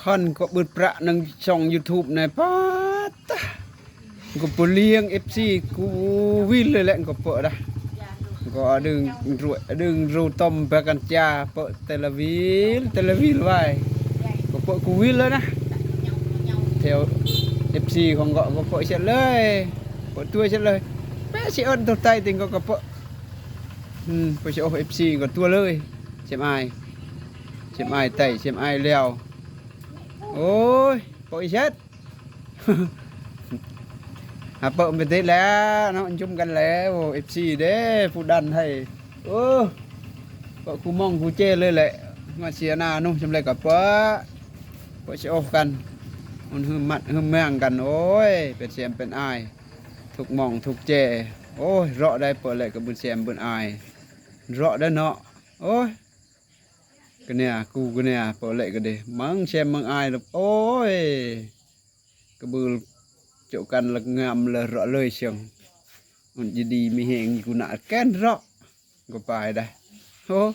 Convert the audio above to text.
con có bứt bạ nâng trong YouTube này phát có bộ liêng FC cú winเลยแหละก็เปิดได้ก็ดึงรูต้มไปกันจ้าเปิดเทเลวิลไว้ก็เปิดกูวินเลยนะแถว FC ของก็เปิดเสร็จเลยเปิดตัวเสร็จเลยแม่สิเอิ้นตัวใต้ติงก็เปิดไปโชว์ FC ก็ตัวเลยเสียมไอไต่เสียมไอเลี้ยวโอ้ยปล่อยเช็ด เปิดเป็นทีแล้วเนาะจุ่มกันแล้วเอฟซีเด้ผู้ดันให้ก็กูมองกูเจ้เลยแหละมาเสียหน้านุ่มจำเลยกับเปิดโชว์กันมันหึมมัดหึมแมงกันโอ้ยเป็นเสียมเป็นอายถูกมองถูกเจโอ้ยเราะได้เปิดเลยกับบุญเสียมบุญอายเราะได้เนาะโอ้ยก็เนี่ยกูก็เนี่ยเปิดเลยก็ดีมึงเสียมมึงอายหรอกโอ้ยกระบือchỗ cần là ngầm là rõ lời xong còn gì đi mi hẹn gì cũng nãy kén rõ có bài đây hô